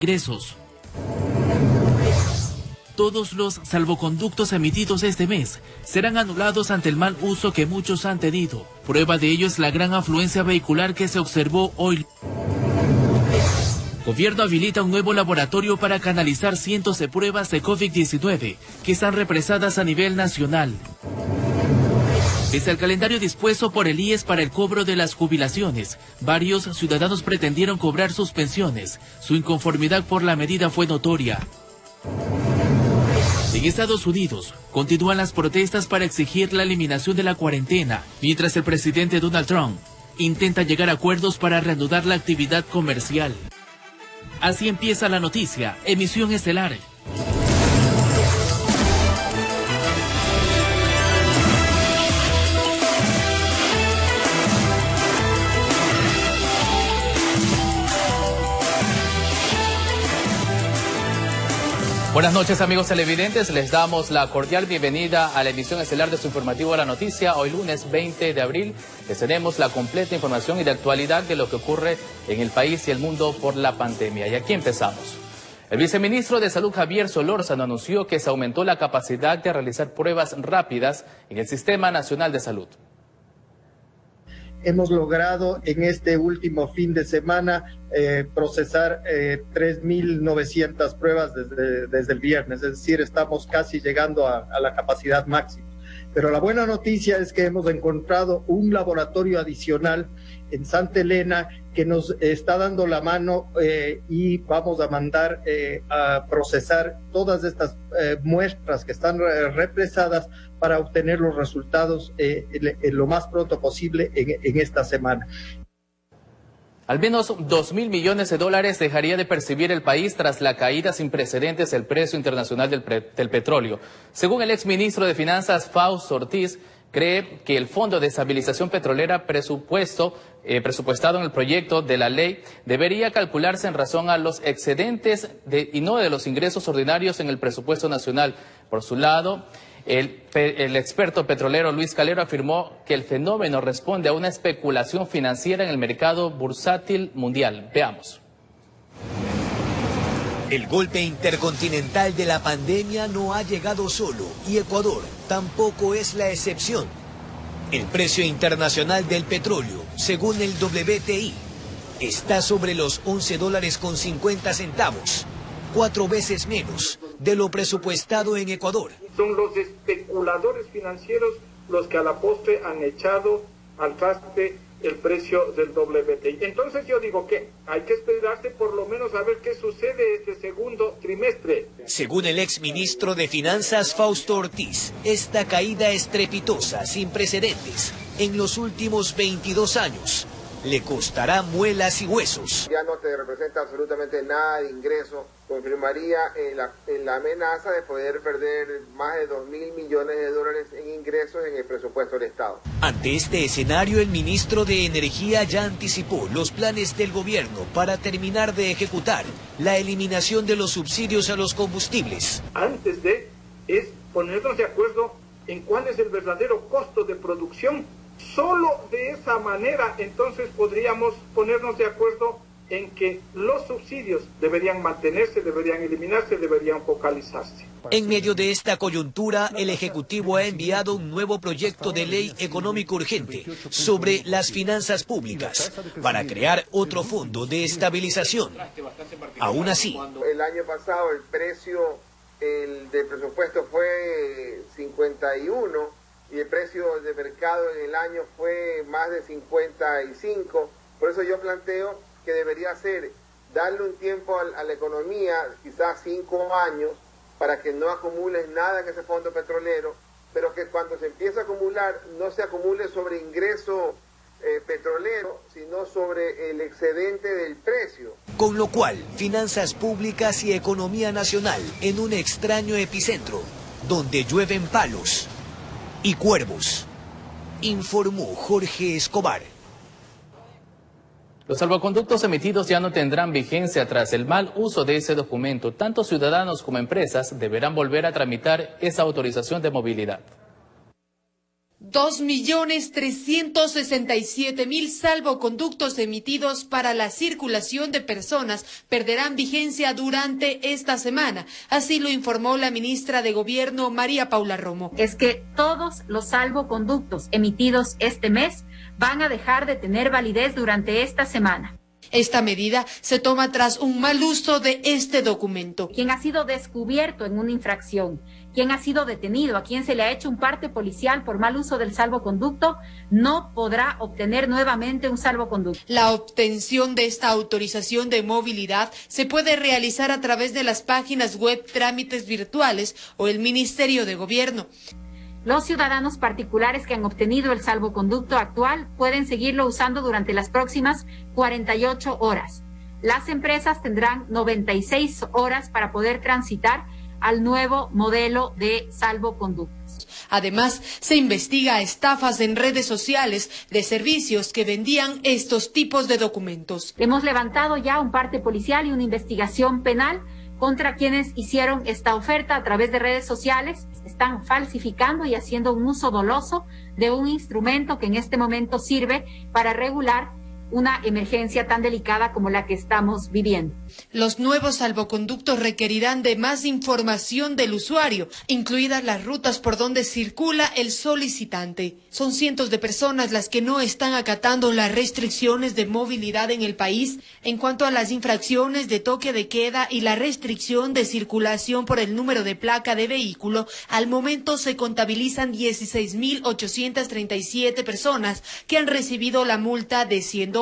ingresos. Todos los salvoconductos emitidos este mes serán anulados ante el mal uso que muchos han tenido. Prueba de ello es la gran afluencia vehicular que se observó hoy. Gobierno habilita un nuevo laboratorio para canalizar cientos de pruebas de COVID-19 que están represadas a nivel nacional. Pese al calendario dispuesto por el IES para el cobro de las jubilaciones, varios ciudadanos pretendieron cobrar sus pensiones. Su inconformidad por la medida fue notoria. En Estados Unidos, continúan las protestas para exigir la eliminación de la cuarentena, mientras el presidente Donald Trump intenta llegar a acuerdos para reanudar la actividad comercial. Así empieza la noticia, emisión estelar. Buenas noches, amigos televidentes, les damos la cordial bienvenida a la emisión estelar de su informativo La Noticia. Hoy lunes 20 de abril les tenemos la completa información y de actualidad de lo que ocurre en el país y el mundo por la pandemia. Y aquí empezamos. El viceministro de Salud Javier Solórzano anunció que se aumentó la capacidad de realizar pruebas rápidas en el Sistema Nacional de Salud. Hemos logrado en este último fin de semana procesar 3.900 pruebas desde el viernes, es decir, estamos casi llegando a la capacidad máxima. Pero la buena noticia es que hemos encontrado un laboratorio adicional en Santa Elena que nos está dando la mano y vamos a mandar a procesar todas estas muestras que están represadas para obtener los resultados lo más pronto posible en esta semana. Al menos 2.000 millones de dólares dejaría de percibir el país tras la caída sin precedentes del precio internacional del petróleo. Según el exministro de Finanzas, Fausto Ortiz, cree que el Fondo de Estabilización Petrolera presupuestado en el proyecto de la ley debería calcularse en razón a los excedentes y no de los ingresos ordinarios en el presupuesto nacional. Por su lado, el experto petrolero Luis Calero afirmó que el fenómeno responde a una especulación financiera en el mercado bursátil mundial. Veamos. El golpe intercontinental de la pandemia no ha llegado solo y Ecuador tampoco es la excepción. El precio internacional del petróleo, según el WTI, está sobre los $11.50, 4 veces menos de lo presupuestado en Ecuador. Son los especuladores financieros los que a la postre han echado al traste el precio del WTI. Entonces yo digo que hay que esperarse por lo menos a ver qué sucede este segundo trimestre. Según el exministro de Finanzas Fausto Ortiz, esta caída estrepitosa sin precedentes en los últimos 22 años le costará muelas y huesos. Ya no te representa absolutamente nada de ingreso, confirmaría la amenaza de poder perder más de 2.000 millones de dólares en ingresos en el presupuesto del Estado. Ante este escenario, el ministro de Energía ya anticipó los planes del gobierno para terminar de ejecutar la eliminación de los subsidios a los combustibles. Antes de es ponernos de acuerdo en cuál es el verdadero costo de producción. Solo de esa manera entonces podríamos ponernos de acuerdo en que los subsidios deberían mantenerse, deberían eliminarse, deberían focalizarse. En medio de esta coyuntura, el Ejecutivo ha enviado un nuevo proyecto de ley económico urgente sobre las finanzas públicas para crear otro fondo de estabilización. Aún así, el año pasado el precio del presupuesto fue 51 y el precio de mercado en el año fue más de 55. Por eso yo planteo que debería ser darle un tiempo a la economía, quizás 5 años, para que no acumules nada en ese fondo petrolero, pero que cuando se empiece a acumular no se acumule sobre ingreso petrolero, sino sobre el excedente del precio. Con lo cual, finanzas públicas y economía nacional en un extraño epicentro, donde llueven palos y cuervos, informó Jorge Escobar. Los salvoconductos emitidos ya no tendrán vigencia tras el mal uso de ese documento. Tanto ciudadanos como empresas deberán volver a tramitar esa autorización de movilidad. 2.367.000 salvoconductos emitidos para la circulación de personas perderán vigencia durante esta semana. Así lo informó la ministra de Gobierno, María Paula Romo. Es que todos los salvoconductos emitidos este mes van a dejar de tener validez durante esta semana. Esta medida se toma tras un mal uso de este documento. Quien ha sido descubierto en una infracción, quien ha sido detenido, a quien se le ha hecho un parte policial por mal uso del salvoconducto, no podrá obtener nuevamente un salvoconducto. La obtención de esta autorización de movilidad se puede realizar a través de las páginas web Trámites Virtuales o el Ministerio de Gobierno. Los ciudadanos particulares que han obtenido el salvoconducto actual pueden seguirlo usando durante las próximas 48 horas. Las empresas tendrán 96 horas para poder transitar al nuevo modelo de salvoconductos. Además, se investiga estafas en redes sociales de servicios que vendían estos tipos de documentos. Hemos levantado ya un parte policial y una investigación penal contra quienes hicieron esta oferta a través de redes sociales. Están falsificando y haciendo un uso doloso de un instrumento que en este momento sirve para regular una emergencia tan delicada como la que estamos viviendo. Los nuevos salvoconductos requerirán de más información del usuario, incluidas las rutas por donde circula el solicitante. Son cientos de personas las que no están acatando las restricciones de movilidad en el país. En cuanto a las infracciones de toque de queda y la restricción de circulación por el número de placa de vehículo, al momento se contabilizan 16.837 personas que han recibido la multa de $100,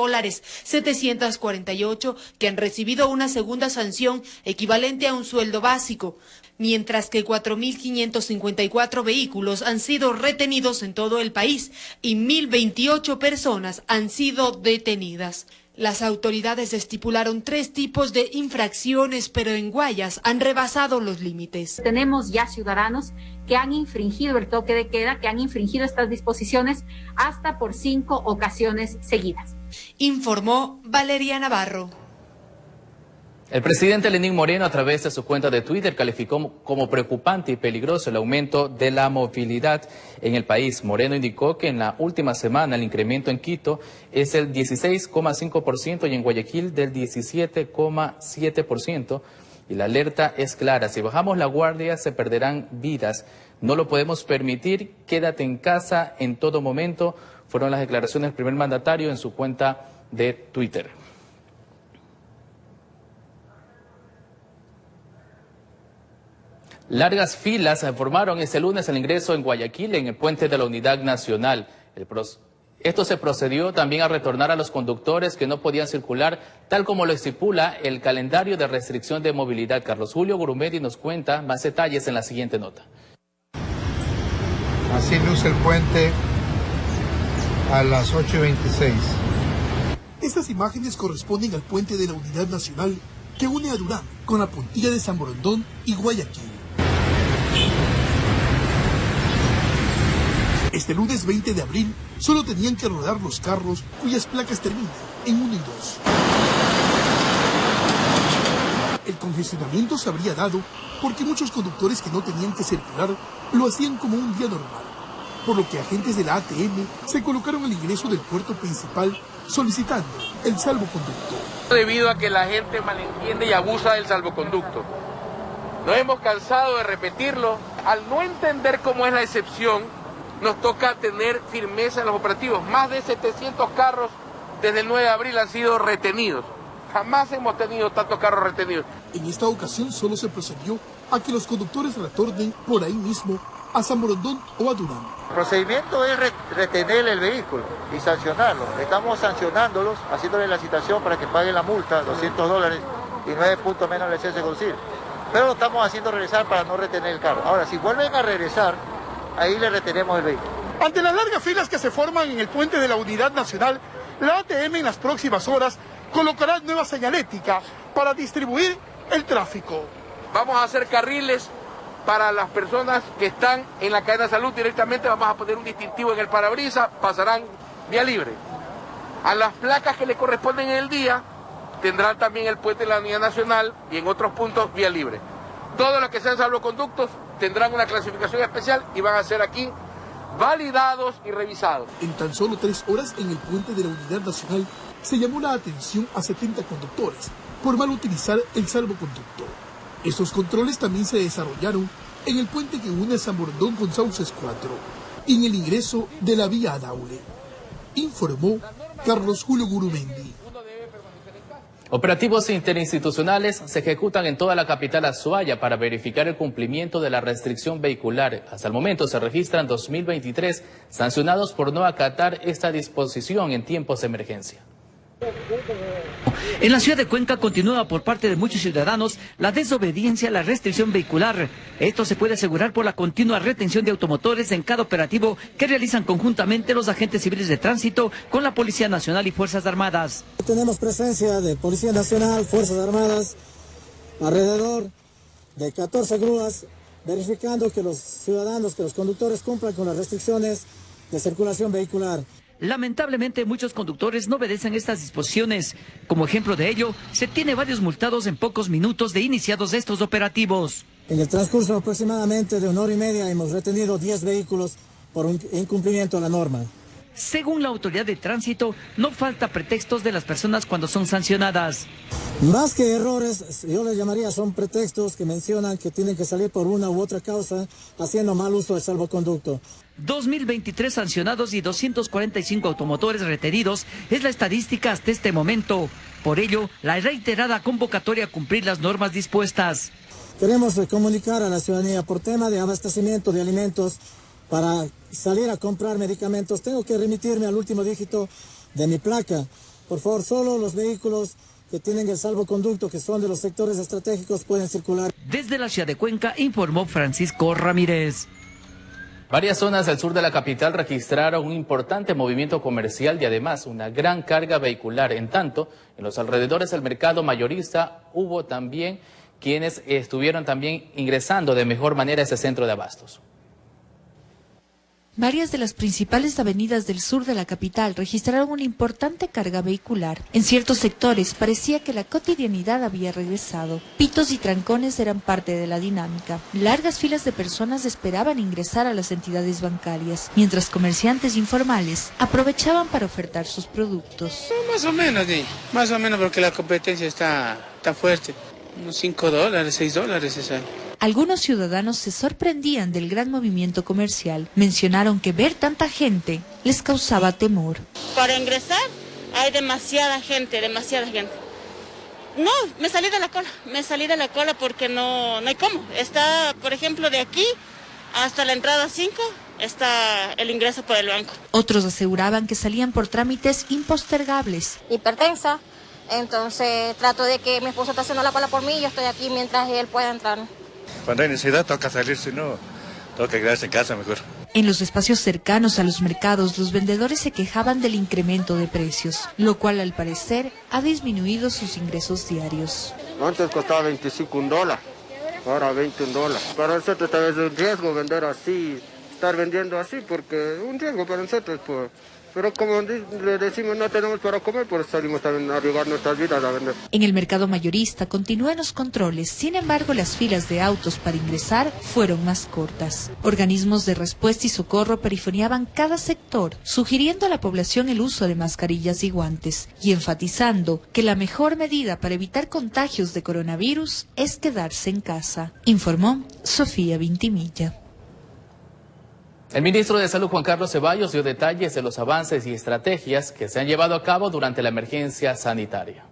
748 que han recibido una segunda sanción equivalente a un sueldo básico, mientras que 4.554 vehículos han sido retenidos en todo el país y 1.028 personas han sido detenidas. Las autoridades estipularon 3 tipos de infracciones, pero en Guayas han rebasado los límites. Tenemos ya ciudadanos que han infringido el toque de queda, que han infringido estas disposiciones hasta por 5 ocasiones seguidas. Informó Valeria Navarro. El presidente Lenín Moreno, a través de su cuenta de Twitter, calificó como preocupante y peligroso el aumento de la movilidad en el país. Moreno indicó que en la última semana el incremento en Quito es el 16,5% y en Guayaquil del 17,7%. Y la alerta es clara: si bajamos la guardia se perderán vidas. No lo podemos permitir. Quédate en casa en todo momento. Fueron las declaraciones del primer mandatario en su cuenta de Twitter. Largas filas se formaron este lunes al ingreso en Guayaquil en el puente de la Unidad Nacional. Esto se procedió también a retornar a los conductores que no podían circular, tal como lo estipula el calendario de restricción de movilidad. Carlos Julio Gurumendi nos cuenta más detalles en la siguiente nota. Así luce el puente a las 8:26. Estas imágenes corresponden al puente de la Unidad Nacional que une a Durán con la puntilla de San Borondón y Guayaquil. Este lunes 20 de abril solo tenían que rodar los carros cuyas placas terminan en 1 y 2. El congestionamiento se habría dado porque muchos conductores que no tenían que circular lo hacían como un día normal, por lo que agentes de la ATM se colocaron al ingreso del puerto principal solicitando el salvoconducto. Debido a que la gente malentiende y abusa del salvoconducto. Nos hemos cansado de repetirlo. Al no entender cómo es la excepción, nos toca tener firmeza en los operativos. Más de 700 carros desde el 9 de abril han sido retenidos. Jamás hemos tenido tantos carros retenidos. En esta ocasión solo se procedió a que los conductores retornen por ahí mismo a San Borondón o a Durán. El procedimiento es retener el vehículo y sancionarlo. Estamos sancionándolos, haciéndole la citación para que paguen la multa, $200 y 9 puntos menos la licencia de conducir. Pero lo estamos haciendo regresar para no retener el carro. Ahora, si vuelven a regresar, ahí le retenemos el vehículo. Ante las largas filas que se forman en el puente de la Unidad Nacional, la ATM en las próximas horas colocará nueva señalética para distribuir el tráfico. Vamos a hacer carriles para las personas que están en la cadena de salud directamente. Vamos a poner un distintivo en el parabrisas, pasarán vía libre. A las placas que le corresponden en el día, tendrán también el puente de la Unidad Nacional y en otros puntos vía libre. Todos los que sean salvoconductos tendrán una clasificación especial y van a ser aquí validados y revisados. En tan solo 3 horas en el puente de la Unidad Nacional se llamó la atención a 70 conductores por mal utilizar el salvoconducto. Estos controles también se desarrollaron en el puente que une San Borondón con Sauces 4 y en el ingreso de la vía Daule. Informó Carlos Julio Gurumendi. Operativos interinstitucionales se ejecutan en toda la capital Azuaya para verificar el cumplimiento de la restricción vehicular. Hasta el momento se registran 2023 sancionados por no acatar esta disposición en tiempos de emergencia. En la ciudad de Cuenca continúa por parte de muchos ciudadanos la desobediencia a la restricción vehicular. Esto se puede asegurar por la continua retención de automotores en cada operativo que realizan conjuntamente los agentes civiles de tránsito con la Policía Nacional y Fuerzas Armadas. Tenemos presencia de Policía Nacional, Fuerzas Armadas, alrededor de 14 grúas, verificando que los ciudadanos, que los conductores cumplan con las restricciones de circulación vehicular. Lamentablemente muchos conductores no obedecen estas disposiciones. Como ejemplo de ello, se tiene varios multados en pocos minutos de iniciados estos operativos. En el transcurso aproximadamente de 1 hora y media hemos retenido 10 vehículos por un incumplimiento a la norma. Según la autoridad de tránsito, no falta pretextos de las personas cuando son sancionadas. Más que errores, yo les llamaría, son pretextos que mencionan que tienen que salir por una u otra causa haciendo mal uso del salvoconducto. 2023 sancionados y 245 automotores retenidos es la estadística hasta este momento. Por ello, la reiterada convocatoria a cumplir las normas dispuestas. Queremos comunicar a la ciudadanía por tema de abastecimiento de alimentos. Para salir a comprar medicamentos tengo que remitirme al último dígito de mi placa. Por favor, solo los vehículos que tienen el salvoconducto, que son de los sectores estratégicos, pueden circular. Desde la ciudad de Cuenca informó Francisco Ramírez. Varias zonas del sur de la capital registraron un importante movimiento comercial y además una gran carga vehicular. En tanto, en los alrededores del mercado mayorista hubo también quienes estuvieron también ingresando de mejor manera a ese centro de abastos. Varias de las principales avenidas del sur de la capital registraron una importante carga vehicular. En ciertos sectores parecía que la cotidianidad había regresado. Pitos y trancones eran parte de la dinámica. Largas filas de personas esperaban ingresar a las entidades bancarias, mientras comerciantes informales aprovechaban para ofertar sus productos. Más o menos porque la competencia está fuerte. Unos $5, $6 se sale. Algunos ciudadanos se sorprendían del gran movimiento comercial. Mencionaron que ver tanta gente les causaba temor. Para ingresar hay demasiada gente. No, me salí de la cola porque no hay cómo. Está, por ejemplo, de aquí hasta la entrada 5 está el ingreso por el banco. Otros aseguraban que salían por trámites impostergables. Hipertensa, entonces trato de que mi esposo está haciendo la cola por mí y yo estoy aquí mientras él pueda entrar. Cuando hay necesidad toca salir, si no, toca quedarse en casa mejor. En los espacios cercanos a los mercados, los vendedores se quejaban del incremento de precios, lo cual al parecer ha disminuido sus ingresos diarios. Antes costaba $25, ahora $21. Para nosotros tal vez es un riesgo vender así, estar vendiendo así, porque es un riesgo para nosotros, pues. Pero como le decimos, no tenemos para comer, pues salimos también a arriesgar nuestras vidas a vender. En el mercado mayorista continúan los controles, sin embargo las filas de autos para ingresar fueron más cortas. Organismos de respuesta y socorro perifoneaban cada sector, sugiriendo a la población el uso de mascarillas y guantes, y enfatizando que la mejor medida para evitar contagios de coronavirus es quedarse en casa, informó Sofía Vintimilla. El ministro de Salud, Juan Carlos Ceballos, dio detalles de los avances y estrategias que se han llevado a cabo durante la emergencia sanitaria.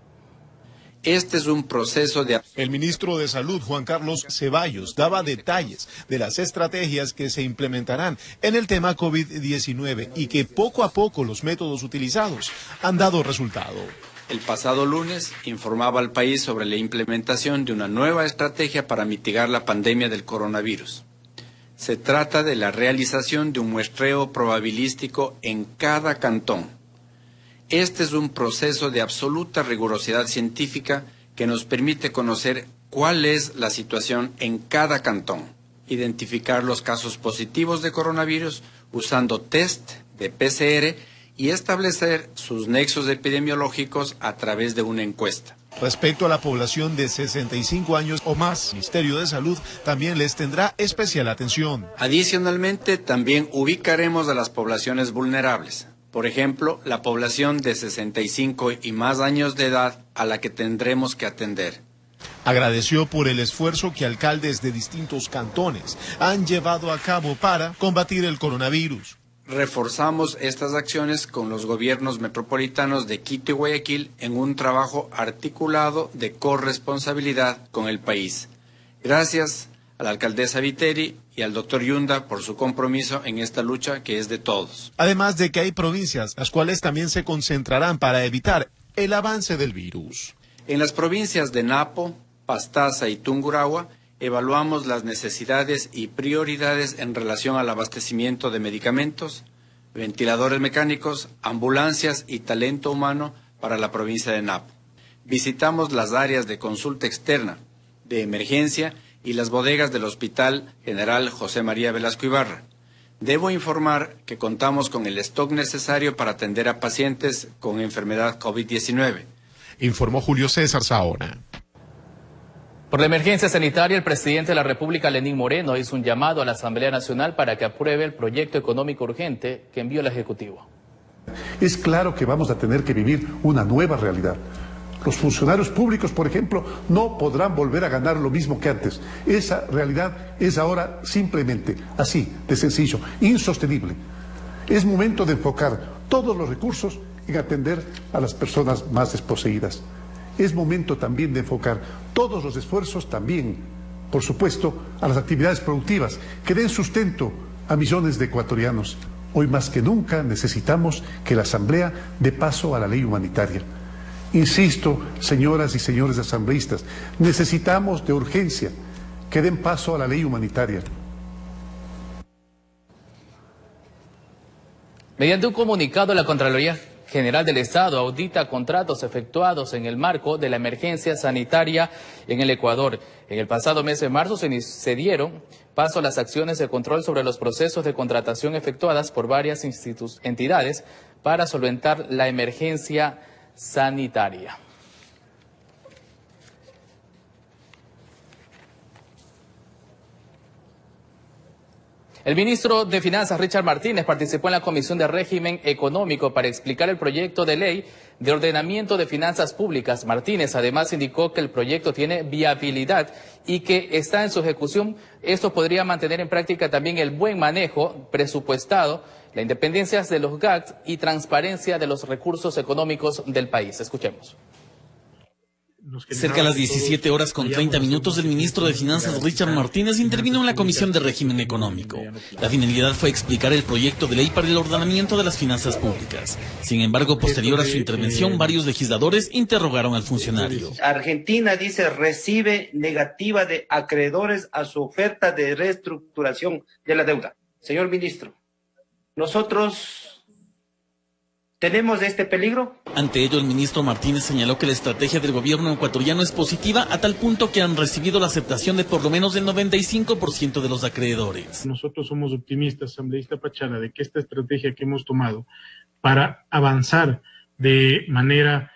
Este es un proceso de... El ministro de Salud, Juan Carlos Ceballos, daba detalles de las estrategias que se implementarán en el tema COVID-19 y que poco a poco los métodos utilizados han dado resultado. El pasado lunes informaba al país sobre la implementación de una nueva estrategia para mitigar la pandemia del coronavirus. Se trata de la realización de un muestreo probabilístico en cada cantón. Este es un proceso de absoluta rigurosidad científica que nos permite conocer cuál es la situación en cada cantón, identificar los casos positivos de coronavirus usando test de PCR y establecer sus nexos epidemiológicos a través de una encuesta. Respecto a la población de 65 años o más, el Ministerio de Salud también les tendrá especial atención. Adicionalmente, también ubicaremos a las poblaciones vulnerables. Por ejemplo, la población de 65 y más años de edad a la que tendremos que atender. Agradeció por el esfuerzo que alcaldes de distintos cantones han llevado a cabo para combatir el coronavirus. Reforzamos estas acciones con los gobiernos metropolitanos de Quito y Guayaquil en un trabajo articulado de corresponsabilidad con el país. Gracias a la alcaldesa Viteri y al doctor Yunda por su compromiso en esta lucha que es de todos. Además de que hay provincias las cuales también se concentrarán para evitar el avance del virus. En las provincias de Napo, Pastaza y Tungurahua, evaluamos las necesidades y prioridades en relación al abastecimiento de medicamentos, ventiladores mecánicos, ambulancias y talento humano para la provincia de Napo. Visitamos las áreas de consulta externa, de emergencia y las bodegas del Hospital General José María Velasco Ibarra. Debo informar que contamos con el stock necesario para atender a pacientes con enfermedad COVID-19. Informó Julio César Saona. Por la emergencia sanitaria, el presidente de la República, Lenín Moreno, hizo un llamado a la Asamblea Nacional para que apruebe el proyecto económico urgente que envió el Ejecutivo. Es claro que vamos a tener que vivir una nueva realidad. Los funcionarios públicos, por ejemplo, no podrán volver a ganar lo mismo que antes. Esa realidad es ahora simplemente así, de sencillo, insostenible. Es momento de enfocar todos los recursos en atender a las personas más desposeídas. Es momento también de enfocar todos los esfuerzos también, por supuesto, a las actividades productivas que den sustento a millones de ecuatorianos. Hoy más que nunca necesitamos que la Asamblea dé paso a la ley humanitaria. Insisto, señoras y señores asambleístas, necesitamos de urgencia que den paso a la ley humanitaria. Mediante un comunicado, la Contraloría General del Estado audita contratos efectuados en el marco de la emergencia sanitaria en el Ecuador. En el pasado mes de marzo se dieron paso a las acciones de control sobre los procesos de contratación efectuadas por varias entidades para solventar la emergencia sanitaria. El ministro de Finanzas, Richard Martínez, participó en la Comisión de Régimen Económico para explicar el proyecto de ley de ordenamiento de finanzas públicas. Martínez además indicó que el proyecto tiene viabilidad y que está en su ejecución. Esto podría mantener en práctica también el buen manejo presupuestado, la independencia de los GACS y transparencia de los recursos económicos del país. Escuchemos. Cerca a las 17 horas con 30 minutos, el ministro de Finanzas, Richard Martínez, intervino en la Comisión de Régimen Económico. La finalidad fue explicar el proyecto de ley para el ordenamiento de las finanzas públicas. Sin embargo, posterior a su intervención, varios legisladores interrogaron al funcionario. Argentina, dice, recibe negativa de acreedores a su oferta de reestructuración de la deuda. Señor ministro, nosotros ¿tenemos este peligro? Ante ello, el ministro Martínez señaló que la estrategia del gobierno ecuatoriano es positiva a tal punto que han recibido la aceptación de por lo menos el 95% de los acreedores. Nosotros somos optimistas, asambleísta Pachara, de que esta estrategia que hemos tomado para avanzar de manera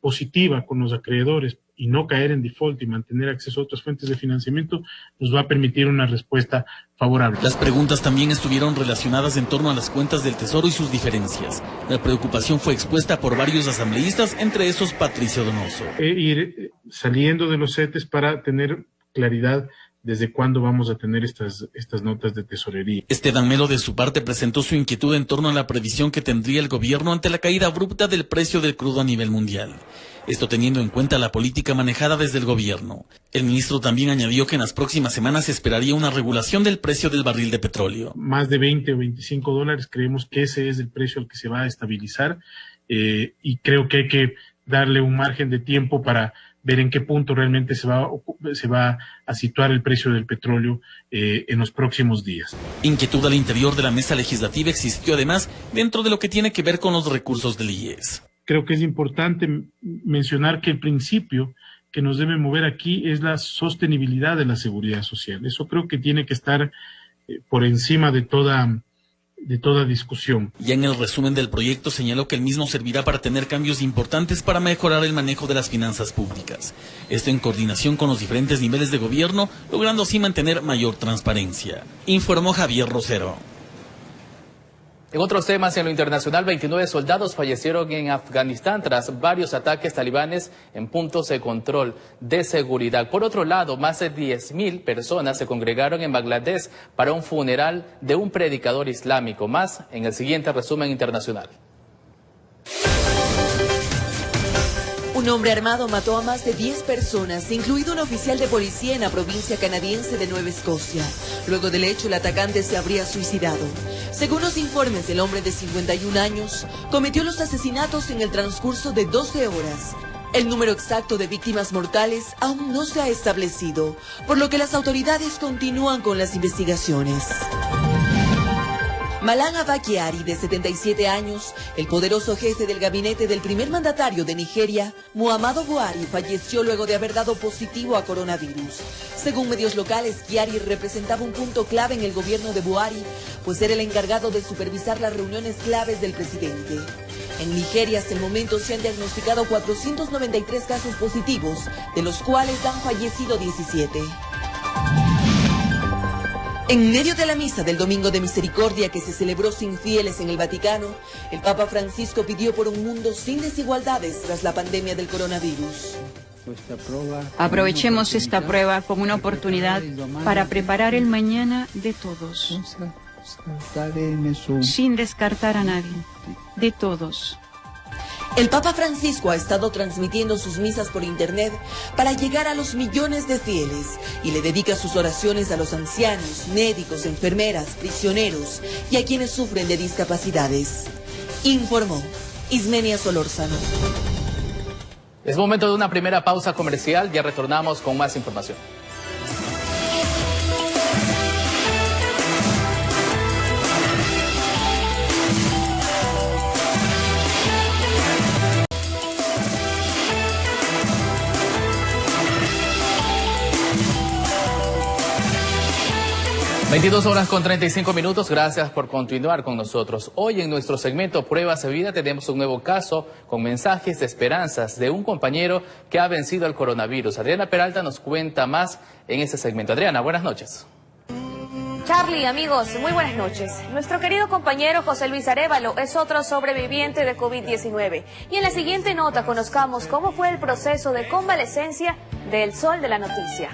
positiva con los acreedores y no caer en default y mantener acceso a otras fuentes de financiamiento, nos va a permitir una respuesta favorable. Las preguntas también estuvieron relacionadas en torno a las cuentas del Tesoro y sus diferencias. La preocupación fue expuesta por varios asambleístas, entre esos Patricio Donoso. Ir saliendo de los CETES para tener claridad desde cuándo vamos a tener estas notas de tesorería. Esteban Melo, de su parte, presentó su inquietud en torno a la previsión que tendría el gobierno ante la caída abrupta del precio del crudo a nivel mundial. Esto teniendo en cuenta la política manejada desde el gobierno. El ministro también añadió que en las próximas semanas se esperaría una regulación del precio del barril de petróleo. Más de 20 o 25 dólares, creemos que ese es el precio al que se va a estabilizar y creo que hay que darle un margen de tiempo para ver en qué punto realmente se va a situar el precio del petróleo en los próximos días. Inquietud al interior de la mesa legislativa existió además dentro de lo que tiene que ver con los recursos del IES. Creo que es importante mencionar que el principio que nos debe mover aquí es la sostenibilidad de la seguridad social. Eso creo que tiene que estar por encima de toda discusión. Ya en el resumen del proyecto señaló que el mismo servirá para tener cambios importantes para mejorar el manejo de las finanzas públicas. Esto en coordinación con los diferentes niveles de gobierno, logrando así mantener mayor transparencia. Informó Javier Rosero. En otros temas, en lo internacional, 29 soldados fallecieron en Afganistán tras varios ataques talibanes en puntos de control de seguridad. Por otro lado, más de 10.000 personas se congregaron en Bangladesh para un funeral de un predicador islámico. Más en el siguiente resumen internacional. Un hombre armado mató a más de 10 personas, incluido un oficial de policía en la provincia canadiense de Nueva Escocia. Luego del hecho, el atacante se habría suicidado. Según los informes, el hombre de 51 años cometió los asesinatos en el transcurso de 12 horas. El número exacto de víctimas mortales aún no se ha establecido, por lo que las autoridades continúan con las investigaciones. Malam Abba Kyari, de 77 años, el poderoso jefe del gabinete del primer mandatario de Nigeria, Muhammadu Buhari, falleció luego de haber dado positivo a coronavirus. Según medios locales, Kyari representaba un punto clave en el gobierno de Buhari, pues era el encargado de supervisar las reuniones claves del presidente. En Nigeria, hasta el momento, se han diagnosticado 493 casos positivos, de los cuales han fallecido 17. En medio de la misa del Domingo de Misericordia que se celebró sin fieles en el Vaticano, el Papa Francisco pidió por un mundo sin desigualdades tras la pandemia del coronavirus. Aprovechemos esta prueba como una oportunidad para preparar el mañana de todos, sin descartar a nadie, de todos. El Papa Francisco ha estado transmitiendo sus misas por internet para llegar a los millones de fieles y le dedica sus oraciones a los ancianos, médicos, enfermeras, prisioneros y a quienes sufren de discapacidades. Informó Ismenia Solórzano. Es momento de una primera pausa comercial, ya retornamos con más información. (22:35). Gracias por continuar con nosotros. Hoy en nuestro segmento Pruebas de Vida tenemos un nuevo caso con mensajes de esperanzas de un compañero que ha vencido el coronavirus. Adriana Peralta nos cuenta más en este segmento. Adriana, buenas noches. Charlie, amigos, muy buenas noches. Nuestro querido compañero José Luis Arévalo es otro sobreviviente de COVID-19. Y en la siguiente nota conozcamos cómo fue el proceso de convalecencia del Sol de la Noticia.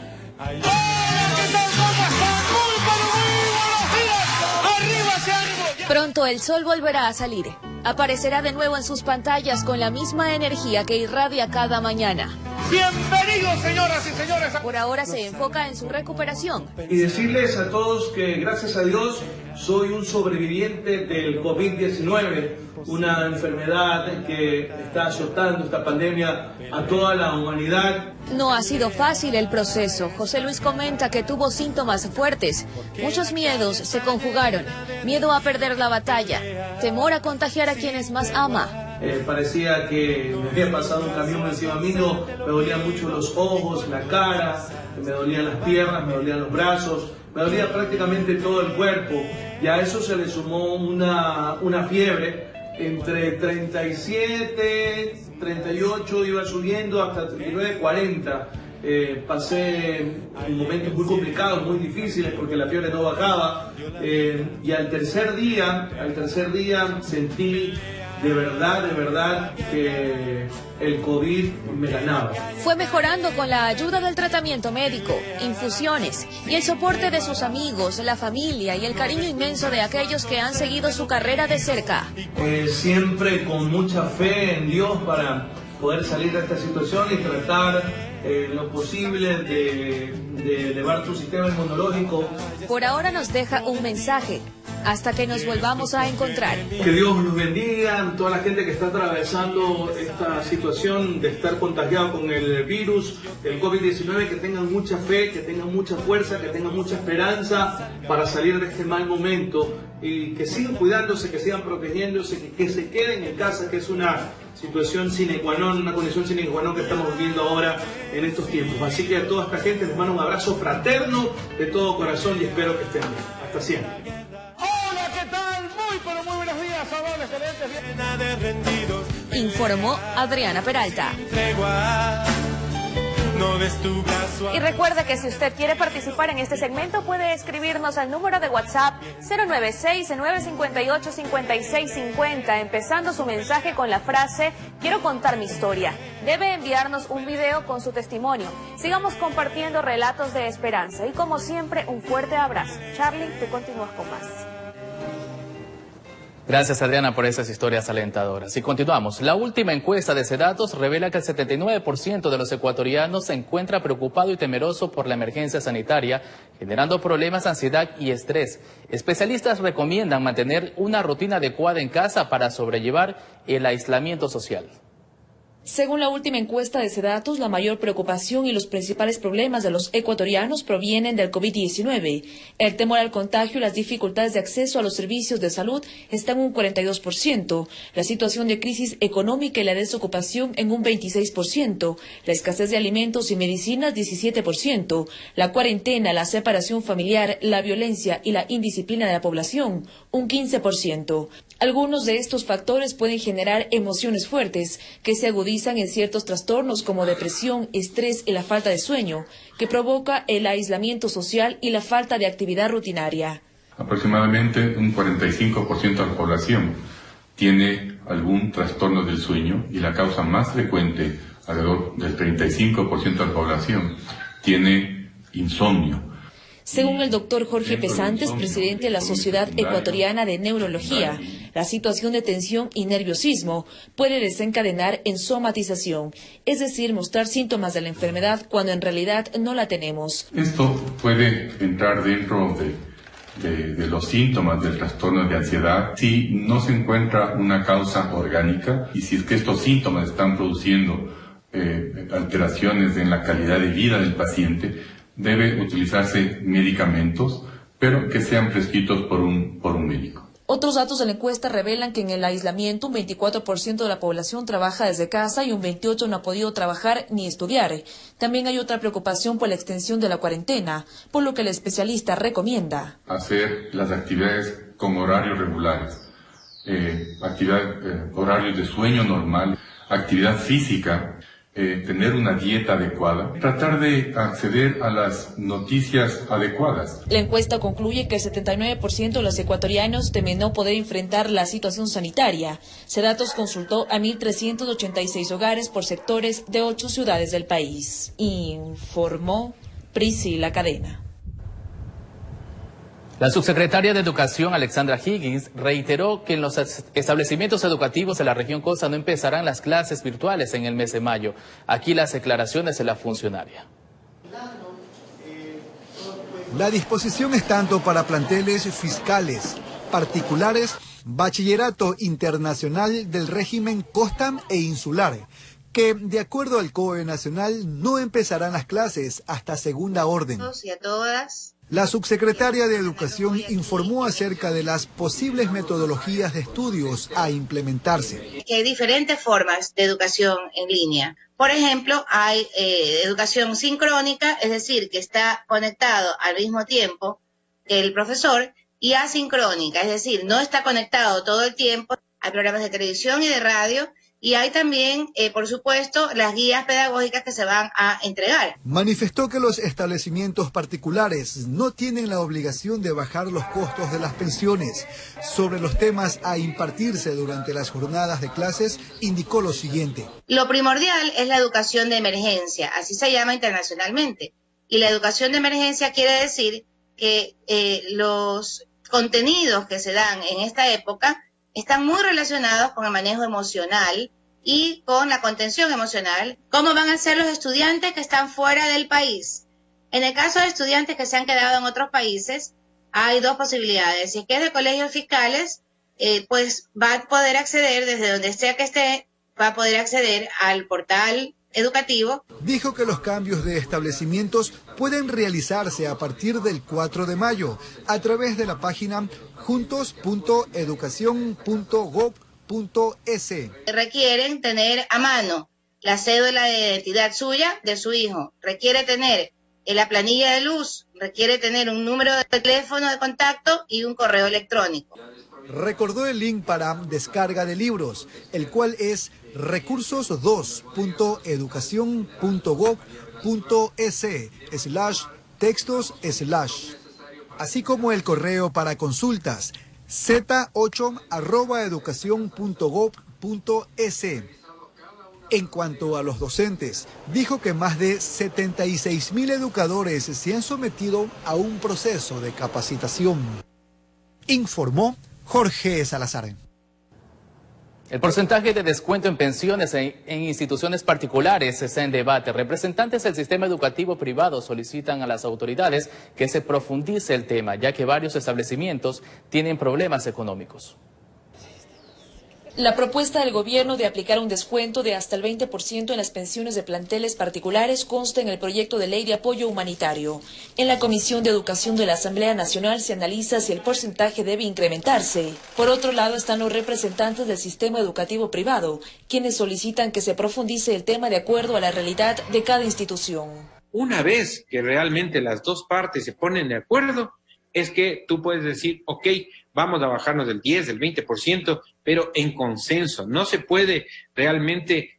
Pronto el sol volverá a salir. Aparecerá de nuevo en sus pantallas con la misma energía que irradia cada mañana. Bienvenidos, señoras y señores. Por ahora se enfoca en su recuperación. Y decirles a todos que gracias a Dios soy un sobreviviente del COVID-19, una enfermedad que está azotando esta pandemia a toda la humanidad. No ha sido fácil el proceso. José Luis comenta que tuvo síntomas fuertes. Muchos miedos se conjugaron. Miedo a perder la batalla. Temor a contagiar a quienes más ama. Parecía que me había pasado un camión encima mío. Me dolían mucho los ojos, la cara, me dolían las piernas, me dolían los brazos, me dolía prácticamente todo el cuerpo. Y a eso se le sumó una fiebre. Entre 37, 38 iba subiendo hasta 39, 40. Pasé momentos muy complicados, muy difíciles porque la fiebre no bajaba. Y al tercer día sentí de verdad que el COVID me ganaba. Fue mejorando con la ayuda del tratamiento médico, infusiones y el soporte de sus amigos, la familia y el cariño inmenso de aquellos que han seguido su carrera de cerca. Siempre con mucha fe en Dios para poder salir de esta situación y tratar lo posible de elevar tu sistema inmunológico. Por ahora nos deja un mensaje. Hasta que nos volvamos a encontrar. Que Dios los bendiga, toda la gente que está atravesando esta situación de estar contagiado con el virus, el COVID-19, que tengan mucha fe, que tengan mucha fuerza, que tengan mucha esperanza para salir de este mal momento y que sigan cuidándose, que sigan protegiéndose, que se queden en casa, que es una situación sine qua non, una condición sine qua non que estamos viviendo ahora en estos tiempos. Así que a toda esta gente les mando un abrazo fraterno de todo corazón y espero que estén bien. Hasta siempre. Hola, ¿qué tal? Informó Adriana Peralta. Y recuerda que si usted quiere participar en este segmento puede escribirnos al número de WhatsApp 096-958-5650, empezando su mensaje con la frase "Quiero contar mi historia". Debe enviarnos un video con su testimonio. Sigamos compartiendo relatos de esperanza y como siempre un fuerte abrazo. Charlie, tú continúas con más. Gracias, Adriana, por esas historias alentadoras. Y continuamos. La última encuesta de Sedatos revela que el 79% de los ecuatorianos se encuentra preocupado y temeroso por la emergencia sanitaria, generando problemas, ansiedad y estrés. Especialistas recomiendan mantener una rutina adecuada en casa para sobrellevar el aislamiento social. Según la última encuesta de Sedatos, la mayor preocupación y los principales problemas de los ecuatorianos provienen del COVID-19. El temor al contagio y las dificultades de acceso a los servicios de salud están en un 42%, la situación de crisis económica y la desocupación en un 26%, la escasez de alimentos y medicinas 17%, la cuarentena, la separación familiar, la violencia y la indisciplina de la población un 15%. Algunos de estos factores pueden generar emociones fuertes que se agudizan en ciertos trastornos como depresión, estrés y la falta de sueño, que provoca el aislamiento social y la falta de actividad rutinaria. Aproximadamente un 45% de la población tiene algún trastorno del sueño y la causa más frecuente, alrededor del 35% de la población, tiene insomnio. Según el doctor Jorge Pesantes, presidente de la Sociedad Ecuatoriana de Neurología, la situación de tensión y nerviosismo puede desencadenar en somatización, es decir, mostrar síntomas de la enfermedad cuando en realidad no la tenemos. Esto puede entrar dentro de los síntomas del trastorno de ansiedad si no se encuentra una causa orgánica y si es que estos síntomas están produciendo alteraciones en la calidad de vida del paciente. Debe utilizarse medicamentos, pero que sean prescritos por un médico. Otros datos de la encuesta revelan que en el aislamiento un 24% de la población trabaja desde casa y un 28% no ha podido trabajar ni estudiar. También hay otra preocupación por la extensión de la cuarentena, por lo que el especialista recomienda hacer las actividades con horarios regulares, horarios de sueño normal, actividad física, tener una dieta adecuada, tratar de acceder a las noticias adecuadas. La encuesta concluye que el 79% de los ecuatorianos temen no poder enfrentar la situación sanitaria. Sedatos consultó a 1.386 hogares por sectores de 8 ciudades del país. Informó Priscila Cadena. La subsecretaria de Educación, Alexandra Higgins, reiteró que en los establecimientos educativos de la región Costa no empezarán las clases virtuales en el mes de mayo. Aquí las declaraciones de la funcionaria. La disposición es tanto para planteles fiscales, particulares, bachillerato internacional del régimen COSTAM e insular, que, de acuerdo al COE nacional, no empezarán las clases hasta segunda orden. Y a todas. La subsecretaria de Educación informó acerca de las posibles metodologías de estudios a implementarse. Que hay diferentes formas de educación en línea. Por ejemplo, hay educación sincrónica, es decir, que está conectado al mismo tiempo que el profesor, y asincrónica, es decir, no está conectado todo el tiempo. Hay programas de televisión y de radio. Y hay también, por supuesto, las guías pedagógicas que se van a entregar. Manifestó que los establecimientos particulares no tienen la obligación de bajar los costos de las pensiones. Sobre los temas a impartirse durante las jornadas de clases, indicó lo siguiente. Lo primordial es la educación de emergencia, así se llama internacionalmente. Y la educación de emergencia quiere decir que los contenidos que se dan en esta época están muy relacionados con el manejo emocional y con la contención emocional. ¿Cómo van a ser los estudiantes que están fuera del país? En el caso de estudiantes que se han quedado en otros países, hay dos posibilidades. Si es que es de colegios fiscales, pues va a poder acceder, desde donde sea que esté, va a poder acceder al portal educativo. Dijo que los cambios de establecimientos pueden realizarse a partir del 4 de mayo a través de la página juntos.educacion.gov.es. Requieren tener a mano la cédula de identidad suya, de su hijo. Requiere tener la planilla de luz, requiere tener un número de teléfono de contacto y un correo electrónico. Recordó el link para descarga de libros, el cual es recursos2.educacion.gov.es/textos/, así como el correo para consultas z8@educacion.gov.es. En cuanto a los docentes, dijo que más de 76.000 educadores se han sometido a un proceso de capacitación. Informó Jorge Salazar. El porcentaje de descuento en pensiones en instituciones particulares está en debate. Representantes del sistema educativo privado solicitan a las autoridades que se profundice el tema, ya que varios establecimientos tienen problemas económicos. La propuesta del gobierno de aplicar un descuento de hasta el 20% en las pensiones de planteles particulares consta en el proyecto de ley de apoyo humanitario. En la Comisión de Educación de la Asamblea Nacional se analiza si el porcentaje debe incrementarse. Por otro lado están los representantes del sistema educativo privado, quienes solicitan que se profundice el tema de acuerdo a la realidad de cada institución. Una vez que realmente las dos partes se ponen de acuerdo, es que tú puedes decir, ok, vamos a bajarnos del 10, del 20%, pero en consenso. No se puede realmente,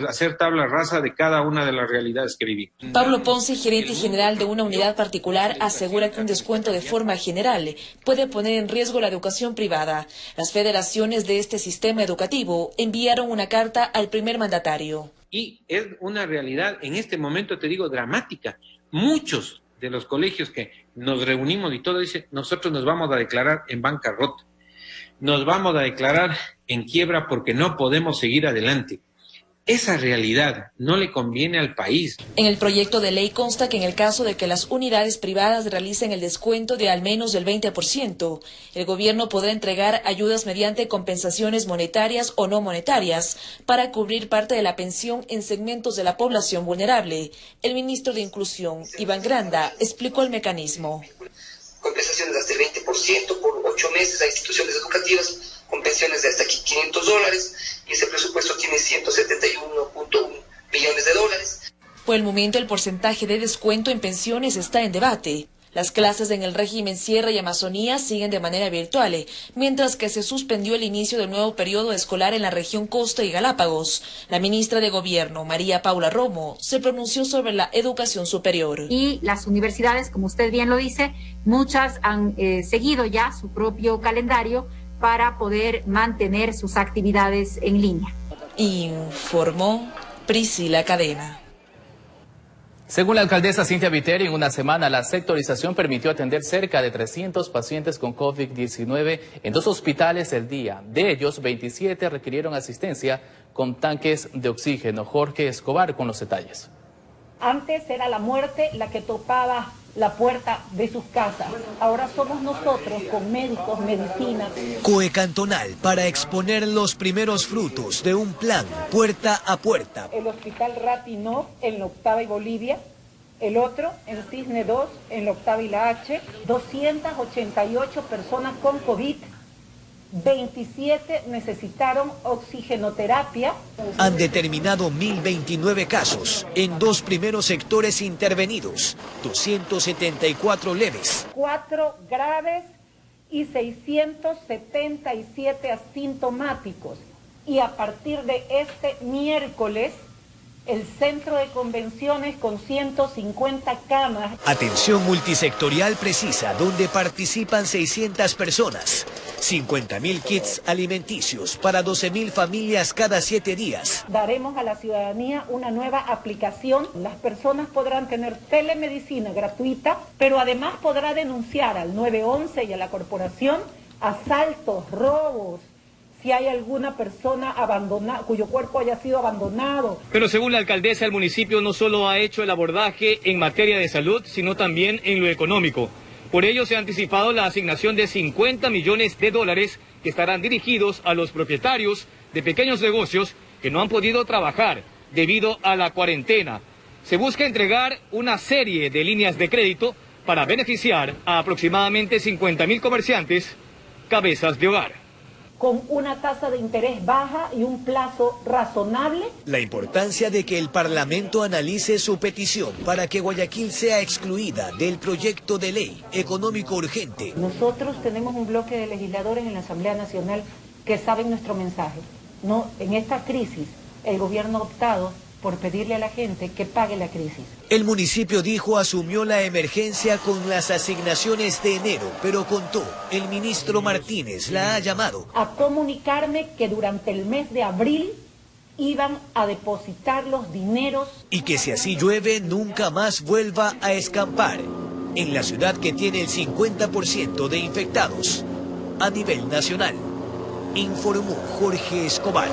hacer tabla rasa de cada una de las realidades que vivimos. Pablo Ponce, gerente general de una unidad particular, asegura que un descuento de forma general puede poner en riesgo la educación privada. Las federaciones de este sistema educativo enviaron una carta al primer mandatario. Y es una realidad, en este momento te digo, dramática. Muchos de los colegios que nos reunimos y todo dice, nosotros nos vamos a declarar en bancarrota, nos vamos a declarar en quiebra porque no podemos seguir adelante. Esa realidad no le conviene al país. En el proyecto de ley consta que en el caso de que las unidades privadas realicen el descuento de al menos del 20%, el gobierno podrá entregar ayudas mediante compensaciones monetarias o no monetarias para cubrir parte de la pensión en segmentos de la población vulnerable. El ministro de Inclusión, Iván Granda, explicó el mecanismo. Compensaciones de hasta el 20% por 8 meses a instituciones educativas, con pensiones de hasta $500, y ese presupuesto tiene $171.1 millones. Por el momento, el porcentaje de descuento en pensiones está en debate. Las clases en el régimen Sierra y Amazonía siguen de manera virtual, mientras que se suspendió el inicio del nuevo periodo escolar en la región Costa y Galápagos. La ministra de Gobierno, María Paula Romo, se pronunció sobre la educación superior. Y las universidades, como usted bien lo dice, muchas han seguido ya su propio calendario para poder mantener sus actividades en línea. Informó Priscila Cadena. Según la alcaldesa Cintia Viteri, en una semana la sectorización permitió atender cerca de 300 pacientes con COVID-19 en 2 hospitales el día. De ellos, 27 requirieron asistencia con tanques de oxígeno. Jorge Escobar con los detalles. Antes era la muerte la que topaba la puerta de sus casas. Ahora somos nosotros con médicos, medicina. COE Cantonal para exponer los primeros frutos de un plan puerta a puerta. El hospital Ratinov en la Octava y Bolivia, el otro en Cisne 2 en la Octava y la H, 288 personas con COVID. 27 necesitaron oxigenoterapia. Han determinado 1.029 casos en 2 primeros sectores intervenidos, 274 leves. 4 graves y 677 asintomáticos. Y a partir de este miércoles, el centro de convenciones con 150 camas. Atención multisectorial precisa, donde participan 600 personas. 50.000 kits alimenticios para 12.000 familias cada 7 días. Daremos a la ciudadanía una nueva aplicación. Las personas podrán tener telemedicina gratuita, pero además podrá denunciar al 911 y a la corporación asaltos, robos, si hay alguna persona abandonada, cuyo cuerpo haya sido abandonado. Pero según la alcaldesa, el municipio no solo ha hecho el abordaje en materia de salud, sino también en lo económico. Por ello se ha anticipado la asignación de $50 millones que estarán dirigidos a los propietarios de pequeños negocios que no han podido trabajar debido a la cuarentena. Se busca entregar una serie de líneas de crédito para beneficiar a aproximadamente 50.000 comerciantes, cabezas de hogar. con una tasa de interés baja y un plazo razonable. La importancia de que el Parlamento analice su petición para que Guayaquil sea excluida del proyecto de ley económico urgente. Nosotros tenemos un bloque de legisladores en la Asamblea Nacional que saben nuestro mensaje. No, en esta crisis el gobierno ha optado por pedirle a la gente que pague la crisis. El municipio dijo asumió la emergencia con las asignaciones de enero, pero contó, el ministro Martínez la ha llamado a comunicarme que durante el mes de abril iban a depositar los dineros y que si así llueve nunca más vuelva a escampar en la ciudad que tiene el 50% de infectados a nivel nacional, informó Jorge Escobar.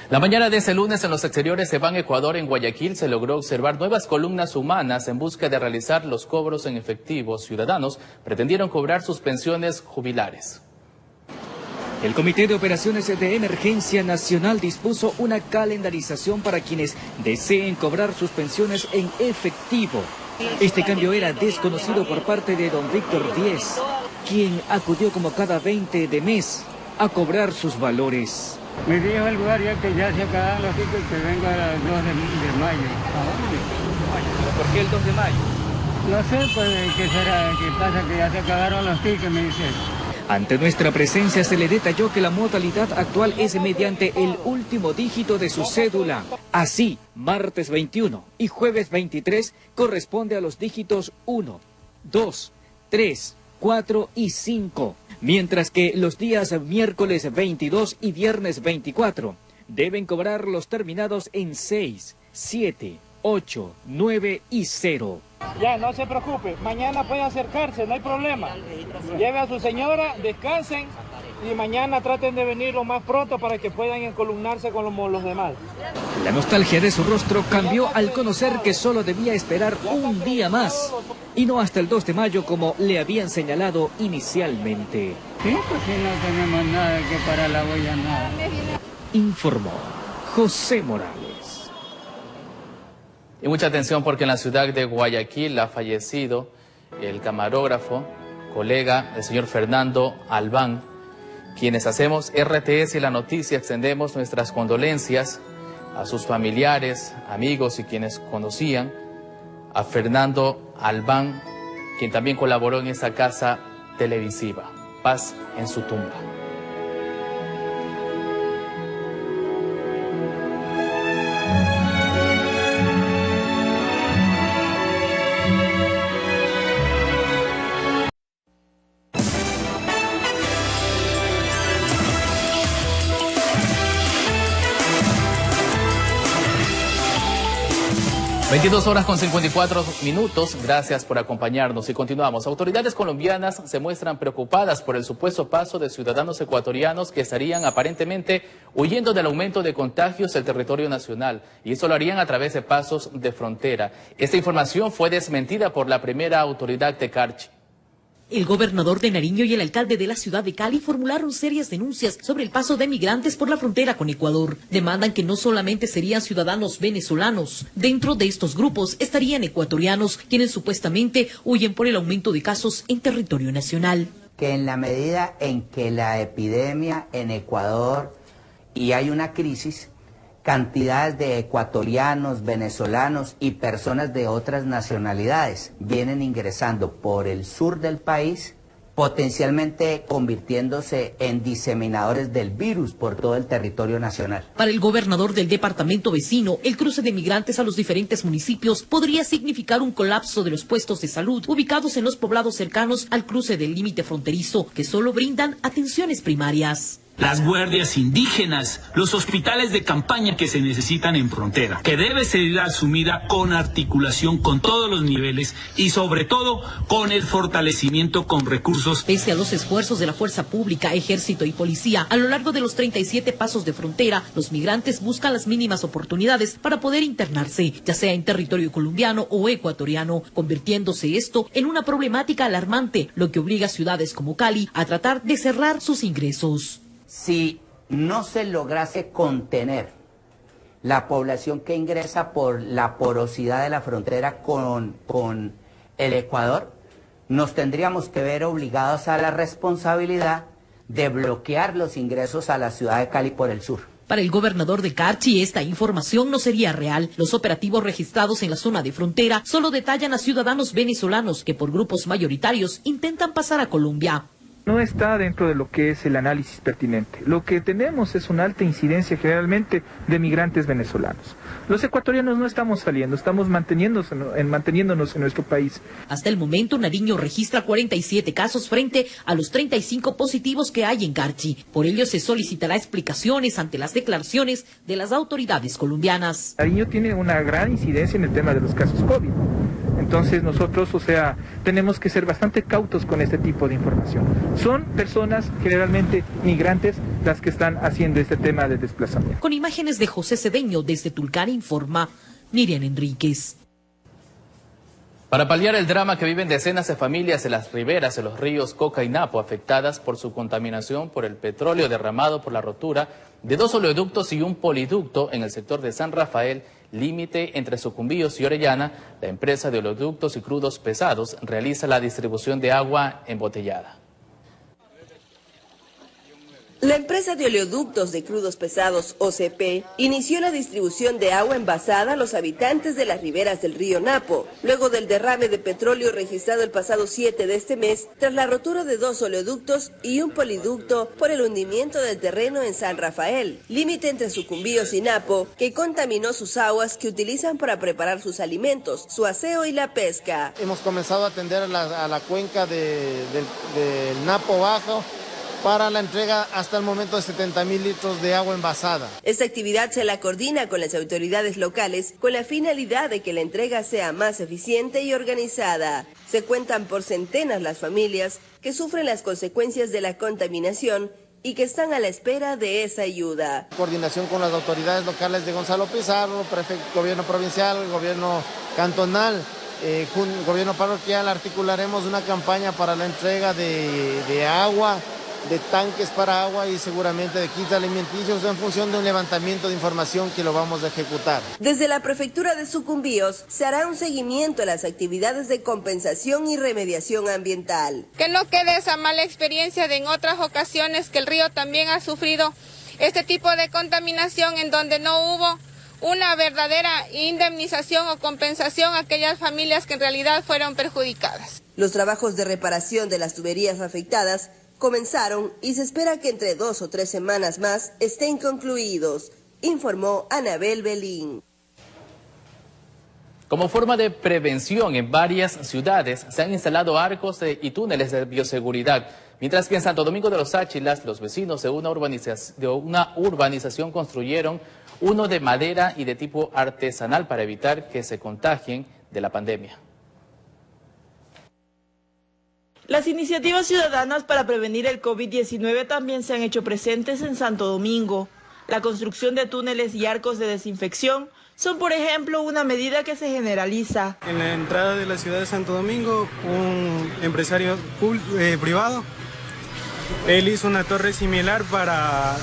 La mañana de ese lunes en los exteriores de Ban Ecuador en Guayaquil se logró observar nuevas columnas humanas en busca de realizar los cobros en efectivo. Ciudadanos pretendieron cobrar sus pensiones jubilares. El Comité de Operaciones de Emergencia Nacional dispuso una calendarización para quienes deseen cobrar sus pensiones en efectivo. Este cambio era desconocido por parte de don Víctor Díez, quien acudió como cada 20 de mes a cobrar sus valores. Me dijo el lugar ya que ya se acabaron los tickets, que vengo a las 2 de mayo. ¿Por qué el 2 de mayo? No sé, pues, ¿qué será? ¿Qué pasa? Que ya se acabaron los tickets, me dice. Ante nuestra presencia se le detalló que la modalidad actual es mediante el último dígito de su cédula. Así, martes 21 y jueves 23 corresponde a los dígitos 1, 2, 3, 4 y 5. Mientras que los días miércoles 22 y viernes 24 deben cobrar los terminados en 6, 7, 8, 9 y 0. Ya, no se preocupe, mañana puede acercarse, no hay problema. Lleve a su señora, descansen y mañana traten de venir lo más pronto para que puedan encolumnarse con los demás. La nostalgia de su rostro cambió al conocer que solo debía esperar un día más y no hasta el 2 de mayo como le habían señalado inicialmente. Sí, pues si no tenemos nada que para la huella, nada. Informó José Morales. Y mucha atención porque en la ciudad de Guayaquil ha fallecido el camarógrafo, colega, el señor Fernando Albán. Quienes hacemos RTS y la noticia extendemos nuestras condolencias a sus familiares, amigos y quienes conocían a Fernando Albán, quien también colaboró en esa casa televisiva. Paz en su tumba. Horas 54 minutos. Gracias por acompañarnos y continuamos. Autoridades colombianas se muestran preocupadas por el supuesto paso de ciudadanos ecuatorianos que estarían aparentemente huyendo del aumento de contagios del territorio nacional, y eso lo harían a través de pasos de frontera. Esta información fue desmentida por la primera autoridad de Carchi. El gobernador de Nariño y el alcalde de la ciudad de Cali formularon serias denuncias sobre el paso de migrantes por la frontera con Ecuador. Demandan que no solamente serían ciudadanos venezolanos. Dentro de estos grupos estarían ecuatorianos, quienes supuestamente huyen por el aumento de casos en territorio nacional. Que en la medida en que la epidemia en Ecuador y hay una crisis, cantidades de ecuatorianos, venezolanos y personas de otras nacionalidades vienen ingresando por el sur del país, potencialmente convirtiéndose en diseminadores del virus por todo el territorio nacional. Para el gobernador del departamento vecino, el cruce de migrantes a los diferentes municipios podría significar un colapso de los puestos de salud ubicados en los poblados cercanos al cruce del límite fronterizo, que solo brindan atenciones primarias. Las guardias indígenas, los hospitales de campaña que se necesitan en frontera, que debe ser asumida con articulación con todos los niveles y sobre todo con el fortalecimiento con recursos. Pese a los esfuerzos de la fuerza pública, ejército y policía, a lo largo de los 37 pasos de frontera, los migrantes buscan las mínimas oportunidades para poder internarse, ya sea en territorio colombiano o ecuatoriano, convirtiéndose esto en una problemática alarmante, lo que obliga a ciudades como Cali a tratar de cerrar sus ingresos. Si no se lograse contener la población que ingresa por la porosidad de la frontera con el Ecuador, nos tendríamos que ver obligados a la responsabilidad de bloquear los ingresos a la ciudad de Cali por el sur. Para el gobernador de Carchi, esta información no sería real. Los operativos registrados en la zona de frontera solo detallan a ciudadanos venezolanos que por grupos mayoritarios intentan pasar a Colombia. No está dentro de lo que es el análisis pertinente. Lo que tenemos es una alta incidencia generalmente de migrantes venezolanos. Los ecuatorianos no estamos saliendo, estamos manteniéndonos en nuestro país. Hasta el momento, Nariño registra 47 casos frente a los 35 positivos que hay en Carchi. Por ello, se solicitará explicaciones ante las declaraciones de las autoridades colombianas. Nariño tiene una gran incidencia en el tema de los casos COVID. Entonces nosotros, tenemos que ser bastante cautos con este tipo de información. Son personas, generalmente migrantes, las que están haciendo este tema de desplazamiento. Con imágenes de José Cedeño desde Tulcán informa Miriam Enríquez. Para paliar el drama que viven decenas de familias en las riberas de los ríos Coca y Napo, afectadas por su contaminación por el petróleo derramado por la rotura de 2 oleoductos y un poliducto en el sector de San Rafael, límite entre Sucumbíos y Orellana, la empresa de oleoductos y crudos pesados realiza la distribución de agua embotellada. La empresa de oleoductos de crudos pesados, OCP, inició la distribución de agua envasada a los habitantes de las riberas del río Napo, luego del derrame de petróleo registrado el pasado 7 de este mes, tras la rotura de 2 oleoductos y un poliducto por el hundimiento del terreno en San Rafael, límite entre Sucumbíos y Napo, que contaminó sus aguas que utilizan para preparar sus alimentos, su aseo y la pesca. Hemos comenzado a atender a la cuenca del Napo Bajo, para la entrega hasta el momento de 70.000 litros de agua envasada. Esta actividad se la coordina con las autoridades locales con la finalidad de que la entrega sea más eficiente y organizada. Se cuentan por centenas las familias que sufren las consecuencias de la contaminación y que están a la espera de esa ayuda. Coordinación con las autoridades locales de Gonzalo Pizarro, gobierno provincial, gobierno cantonal, gobierno parroquial, articularemos una campaña para la entrega de agua, de tanques para agua y seguramente de kits alimenticios en función de un levantamiento de información que lo vamos a ejecutar. Desde la prefectura de Sucumbíos se hará un seguimiento a las actividades de compensación y remediación ambiental. Que no quede esa mala experiencia de en otras ocasiones que el río también ha sufrido este tipo de contaminación en donde no hubo una verdadera indemnización o compensación a aquellas familias que en realidad fueron perjudicadas. Los trabajos de reparación de las tuberías afectadas comenzaron y se espera que entre 2 o 3 semanas más estén concluidos, informó Anabel Belín. Como forma de prevención en varias ciudades se han instalado arcos y túneles de bioseguridad, mientras que en Santo Domingo de los Áchilas los vecinos de una urbanización construyeron uno de madera y de tipo artesanal para evitar que se contagien de la pandemia. Las iniciativas ciudadanas para prevenir el COVID-19 también se han hecho presentes en Santo Domingo. La construcción de túneles y arcos de desinfección son, por ejemplo, una medida que se generaliza. En la entrada de la ciudad de Santo Domingo, un empresario privado, él hizo una torre similar para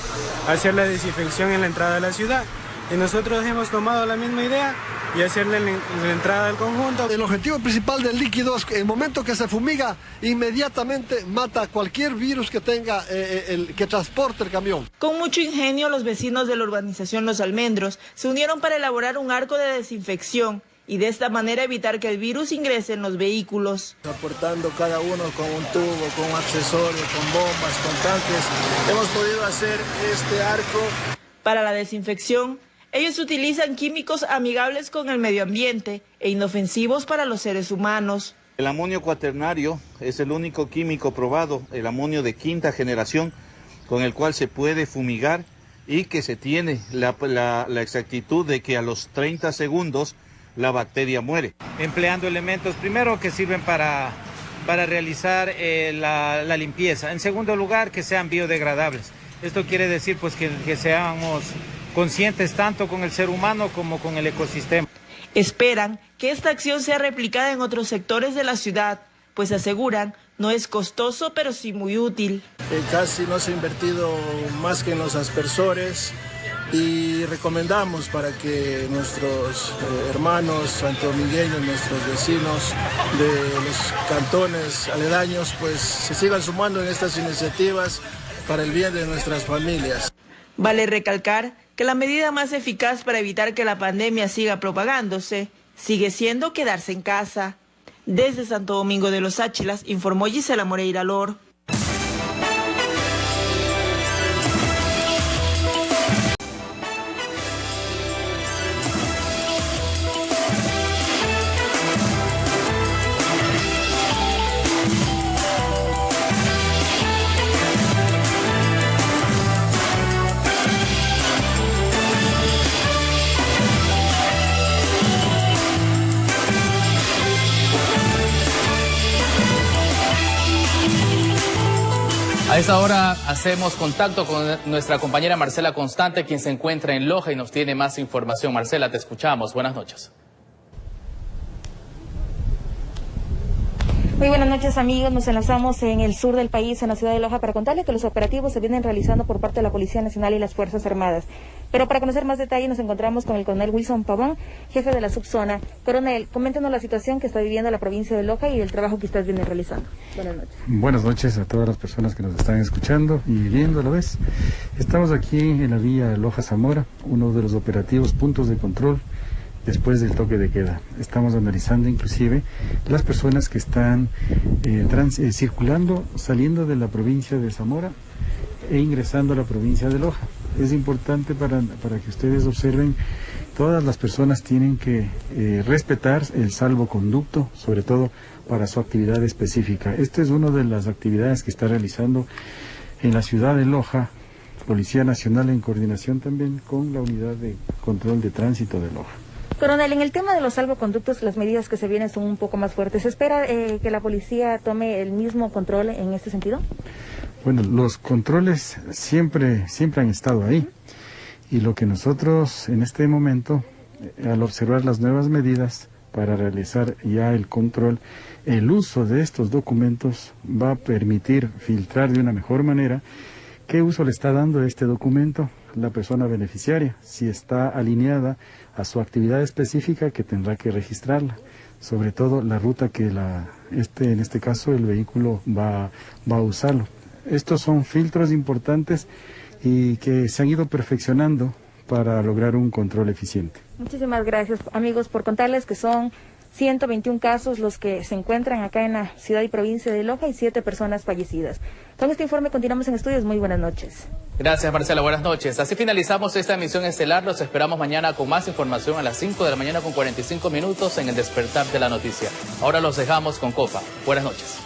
hacer la desinfección en la entrada de la ciudad. Y nosotros hemos tomado la misma idea y hacerle la entrada al conjunto. El objetivo principal del líquido es que en el momento que se fumiga, inmediatamente mata cualquier virus que tenga, que transporte el camión. Con mucho ingenio, los vecinos de la urbanización Los Almendros se unieron para elaborar un arco de desinfección y de esta manera evitar que el virus ingrese en los vehículos. Aportando cada uno con un tubo, con accesorios, con bombas, con tanques, hemos podido hacer este arco. Para la desinfección, ellos utilizan químicos amigables con el medio ambiente e inofensivos para los seres humanos. El amonio cuaternario es el único químico probado, el amonio de 5ª generación, con el cual se puede fumigar y que se tiene la exactitud de que a los 30 segundos la bacteria muere. Empleando elementos primero que sirven para realizar la limpieza. En segundo lugar, que sean biodegradables. Esto quiere decir pues que seamos conscientes tanto con el ser humano como con el ecosistema. Esperan que esta acción sea replicada en otros sectores de la ciudad, pues aseguran no es costoso pero sí muy útil. Casi no se ha invertido más que en los aspersores y recomendamos para que nuestros hermanos santodomingueños, nuestros vecinos de los cantones aledaños, pues se sigan sumando en estas iniciativas para el bien de nuestras familias. Vale recalcar que la medida más eficaz para evitar que la pandemia siga propagándose sigue siendo quedarse en casa. Desde Santo Domingo de los Áchilas, informó Gisela Moreira Lor. A esta hora hacemos contacto con nuestra compañera Marcela Constante, quien se encuentra en Loja y nos tiene más información. Marcela, te escuchamos. Buenas noches. Muy buenas noches, amigos. Nos enlazamos en el sur del país, en la ciudad de Loja, para contarles que los operativos se vienen realizando por parte de la Policía Nacional y las Fuerzas Armadas. Pero para conocer más detalles nos encontramos con el coronel Wilson Pavón, jefe de la subzona. Coronel, coméntenos la situación que está viviendo la provincia de Loja y el trabajo que ustedes vienen realizando. Buenas noches. Buenas noches a todas las personas que nos están escuchando y viendo a la vez. Estamos aquí en la vía Loja-Zamora, uno de los operativos puntos de control después del toque de queda. Estamos analizando inclusive las personas que están circulando, saliendo de la provincia de Zamora e ingresando a la provincia de Loja. Es importante para que ustedes observen, todas las personas tienen que respetar el salvoconducto, sobre todo para su actividad específica. Esta es una de las actividades que está realizando en la ciudad de Loja, Policía Nacional, en coordinación también con la Unidad de Control de Tránsito de Loja. Coronel, en el tema de los salvoconductos, las medidas que se vienen son un poco más fuertes. ¿Se espera que la policía tome el mismo control en este sentido? Bueno, los controles siempre han estado ahí, y lo que nosotros en este momento, al observar las nuevas medidas para realizar ya el control, el uso de estos documentos va a permitir filtrar de una mejor manera qué uso le está dando este documento la persona beneficiaria, si está alineada a su actividad específica, que tendrá que registrarla, sobre todo la ruta que en este caso el vehículo va a usarlo. Estos son filtros importantes y que se han ido perfeccionando para lograr un control eficiente. Muchísimas gracias, amigos, por contarles que son 121 casos los que se encuentran acá en la ciudad y provincia de Loja y 7 personas fallecidas. Con este informe continuamos en estudios. Muy buenas noches. Gracias, Marcela. Buenas noches. Así finalizamos esta emisión estelar. Los esperamos mañana con más información a las 5 de la mañana con 45 minutos en el Despertar de la Noticia. Ahora los dejamos con Copa. Buenas noches.